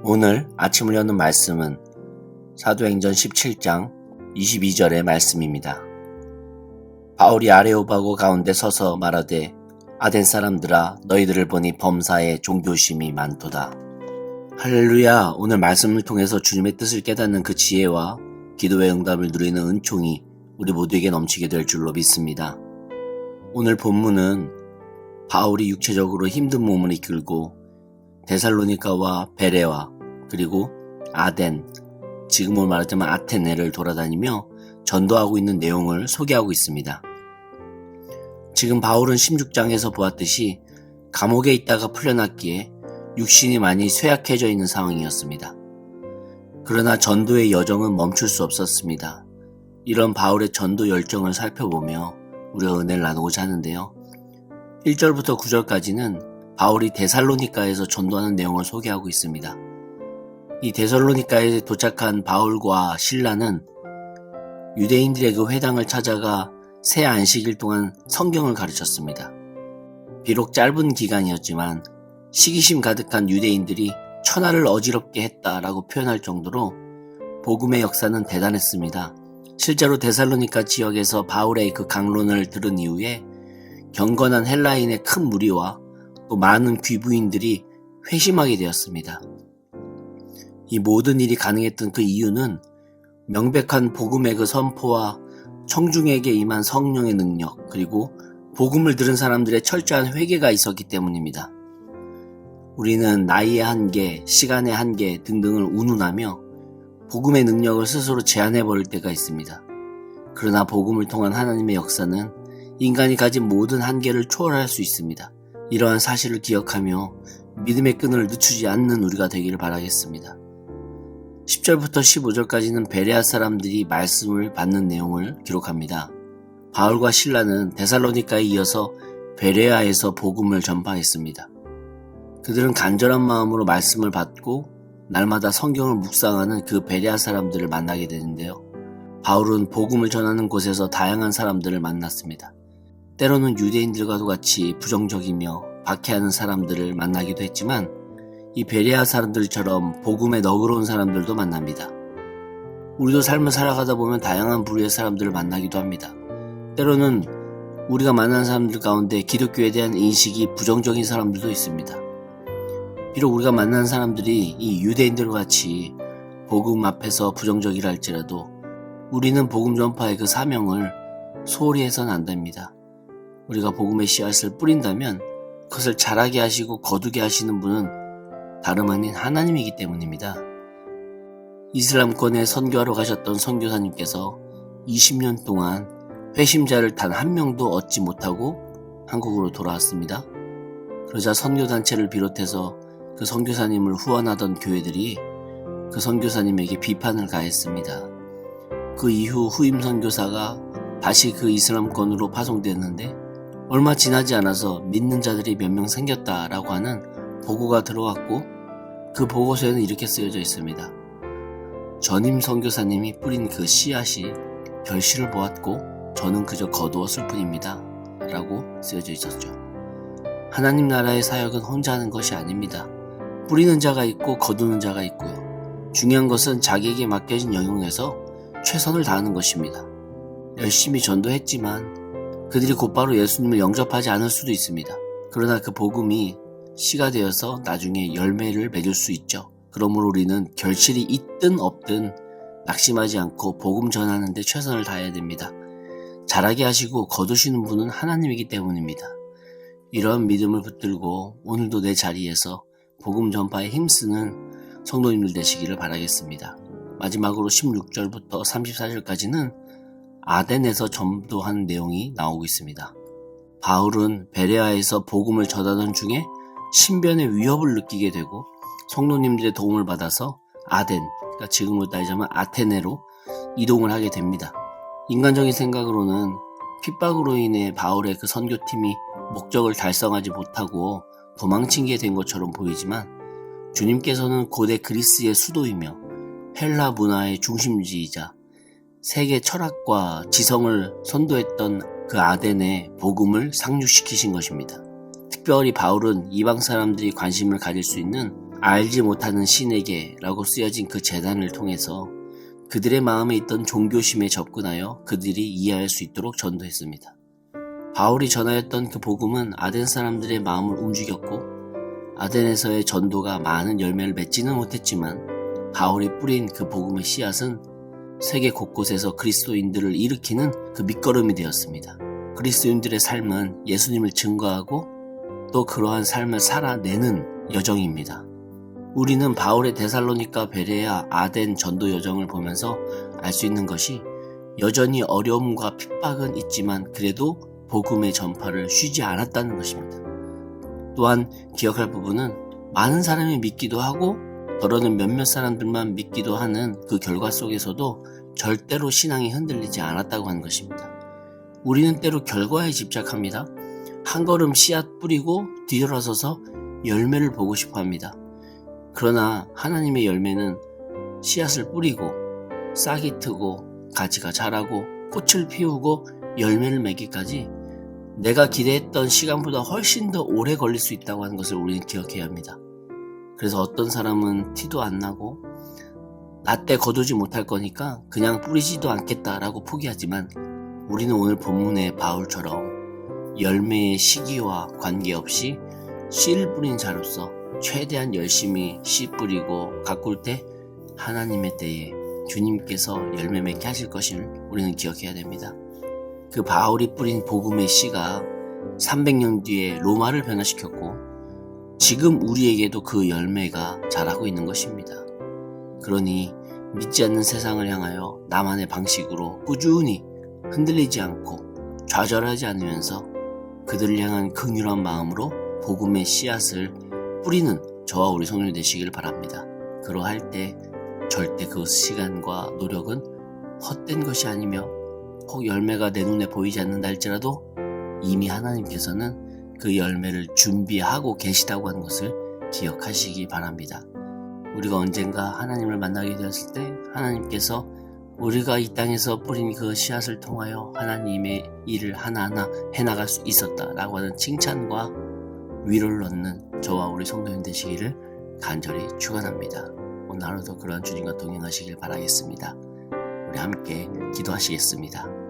오늘 아침을 여는 말씀은 사도행전 17장 22절의 말씀입니다. 바울이 아레오바고 가운데 서서 말하되 아덴 사람들아 너희들을 보니 범사에 종교심이 많도다. 할렐루야. 오늘 말씀을 통해서 주님의 뜻을 깨닫는 그 지혜와 기도의 응답을 누리는 은총이 우리 모두에게 넘치게 될 줄로 믿습니다. 오늘 본문은 바울이 육체적으로 힘든 몸을 이끌고 데살로니가와 베레와 그리고 아덴, 지금으로 말하자면 아테네를 돌아다니며 전도하고 있는 내용을 소개하고 있습니다. 지금 바울은 16장에서 보았듯이 감옥에 있다가 풀려났기에 육신이 많이 쇠약해져 있는 상황이었습니다. 그러나 전도의 여정은 멈출 수 없었습니다. 이런 바울의 전도 열정을 살펴보며 우리가 은혜를 나누고자 하는데요. 1절부터 9절까지는 바울이 데살로니가에서 전도하는 내용을 소개하고 있습니다. 이 데살로니가에 도착한 바울과 실라는 유대인들의 그 회당을 찾아가 새 안식일 동안 성경을 가르쳤습니다. 비록 짧은 기간이었지만 시기심 가득한 유대인들이 천하를 어지럽게 했다라고 표현할 정도로 복음의 역사는 대단했습니다. 실제로 데살로니가 지역에서 바울의 그 강론을 들은 이후에 경건한 헬라인의 큰 무리와 또 많은 귀부인들이 회심하게 되었습니다. 이 모든 일이 가능했던 그 이유는 명백한 복음의 그 선포와 청중에게 임한 성령의 능력, 그리고 복음을 들은 사람들의 철저한 회개가 있었기 때문입니다. 우리는 나이의 한계, 시간의 한계 등등을 운운하며 복음의 능력을 스스로 제한해버릴 때가 있습니다. 그러나 복음을 통한 하나님의 역사는 인간이 가진 모든 한계를 초월할 수 있습니다. 이러한 사실을 기억하며 믿음의 끈을 늦추지 않는 우리가 되기를 바라겠습니다. 10절부터 15절까지는 베레아 사람들이 말씀을 받는 내용을 기록합니다. 바울과 실라는 데살로니가에 이어서 베레아에서 복음을 전파했습니다. 그들은 간절한 마음으로 말씀을 받고 날마다 성경을 묵상하는 그 베레아 사람들을 만나게 되는데요. 바울은 복음을 전하는 곳에서 다양한 사람들을 만났습니다. 때로는 유대인들과도 같이 부정적이며 박해하는 사람들을 만나기도 했지만 이 베레아 사람들처럼 복음에 너그러운 사람들도 만납니다. 우리도 삶을 살아가다 보면 다양한 부류의 사람들을 만나기도 합니다. 때로는 우리가 만난 사람들 가운데 기독교에 대한 인식이 부정적인 사람들도 있습니다. 비록 우리가 만난 사람들이 이 유대인들과 같이 복음 앞에서 부정적이라 할지라도 우리는 복음 전파의 그 사명을 소홀히 해서는 안 됩니다. 우리가 복음의 씨앗을 뿌린다면 그것을 자라게 하시고 거두게 하시는 분은 다름 아닌 하나님이기 때문입니다. 이슬람권에 선교하러 가셨던 선교사님께서 20년 동안 회심자를 단 한 명도 얻지 못하고 한국으로 돌아왔습니다. 그러자 선교단체를 비롯해서 그 선교사님을 후원하던 교회들이 그 선교사님에게 비판을 가했습니다. 그 이후 후임 선교사가 다시 그 이슬람권으로 파송됐는데 얼마 지나지 않아서 믿는 자들이 몇 명 생겼다라고 하는 보고가 들어왔고 그 보고서에는 이렇게 쓰여져 있습니다. 전임 선교사님이 뿌린 그 씨앗이 결실을 보았고 저는 그저 거두었을 뿐입니다. 라고 쓰여져 있었죠. 하나님 나라의 사역은 혼자 하는 것이 아닙니다. 뿌리는 자가 있고 거두는 자가 있고요. 중요한 것은 자기에게 맡겨진 영역에서 최선을 다하는 것입니다. 열심히 전도했지만 그들이 곧바로 예수님을 영접하지 않을 수도 있습니다. 그러나 그 복음이 씨가 되어서 나중에 열매를 맺을 수 있죠. 그러므로 우리는 결실이 있든 없든 낙심하지 않고 복음 전하는 데 최선을 다해야 됩니다. 자라게 하시고 거두시는 분은 하나님이기 때문입니다. 이러한 믿음을 붙들고 오늘도 내 자리에서 복음 전파에 힘쓰는 성도님들 되시기를 바라겠습니다. 마지막으로 16절부터 34절까지는 아덴에서 전도한 내용이 나오고 있습니다. 바울은 베레아에서 복음을 전하던 중에 신변의 위협을 느끼게 되고 성도님들의 도움을 받아서 아덴, 그러니까 지금으로 따지자면 아테네로 이동을 하게 됩니다. 인간적인 생각으로는 핍박으로 인해 바울의 그 선교팀이 목적을 달성하지 못하고 도망친 게 된 것처럼 보이지만 주님께서는 고대 그리스의 수도이며 헬라 문화의 중심지이자 세계 철학과 지성을 선도했던 그 아덴에 복음을 상륙시키신 것입니다. 특별히 바울은 이방 사람들이 관심을 가질 수 있는 알지 못하는 신에게 라고 쓰여진 그 제단을 통해서 그들의 마음에 있던 종교심에 접근하여 그들이 이해할 수 있도록 전도했습니다. 바울이 전하였던 그 복음은 아덴 사람들의 마음을 움직였고 아덴에서의 전도가 많은 열매를 맺지는 못했지만 바울이 뿌린 그 복음의 씨앗은 세계 곳곳에서 그리스도인들을 일으키는 그 밑거름이 되었습니다. 그리스도인들의 삶은 예수님을 증거하고 또 그러한 삶을 살아내는 여정입니다. 우리는 바울의 데살로니가, 베레아, 아덴 전도 여정을 보면서 알 수 있는 것이 여전히 어려움과 핍박은 있지만 그래도 복음의 전파를 쉬지 않았다는 것입니다. 또한 기억할 부분은 많은 사람이 믿기도 하고 더러는 몇몇 사람들만 믿기도 하는 그 결과 속에서도 절대로 신앙이 흔들리지 않았다고 하는 것입니다. 우리는 때로 결과에 집착합니다. 한 걸음 씨앗 뿌리고 뒤돌아서서 열매를 보고 싶어 합니다. 그러나 하나님의 열매는 씨앗을 뿌리고 싹이 트고 가지가 자라고 꽃을 피우고 열매를 맺기까지 내가 기대했던 시간보다 훨씬 더 오래 걸릴 수 있다고 하는 것을 우리는 기억해야 합니다. 그래서 어떤 사람은 티도 안 나고 나 때 거두지 못할 거니까 그냥 뿌리지도 않겠다라고 포기하지만 우리는 오늘 본문의 바울처럼 열매의 시기와 관계없이 씨를 뿌린 자로서 최대한 열심히 씨 뿌리고 가꿀 때 하나님의 때에 주님께서 열매 맺게 하실 것을 우리는 기억해야 됩니다. 그 바울이 뿌린 복음의 씨가 300년 뒤에 로마를 변화시켰고 지금 우리에게도 그 열매가 자라고 있는 것입니다. 그러니 믿지 않는 세상을 향하여 나만의 방식으로 꾸준히 흔들리지 않고 좌절하지 않으면서 그들을 향한 긍휼한 마음으로 복음의 씨앗을 뿌리는 저와 우리 성도님 되시길 바랍니다. 그러할 때 절대 그 시간과 노력은 헛된 것이 아니며 혹 열매가 내 눈에 보이지 않는다 할지라도 이미 하나님께서는 그 열매를 준비하고 계시다고 하는 것을 기억하시기 바랍니다. 우리가 언젠가 하나님을 만나게 되었을 때 하나님께서 우리가 이 땅에서 뿌린 그 씨앗을 통하여 하나님의 일을 하나하나 해나갈 수 있었다라고 하는 칭찬과 위로를 얻는 저와 우리 성도님 되시기를 간절히 축원합니다. 오늘 하루도 그러한 주님과 동행하시길 바라겠습니다. 우리 함께 기도하시겠습니다.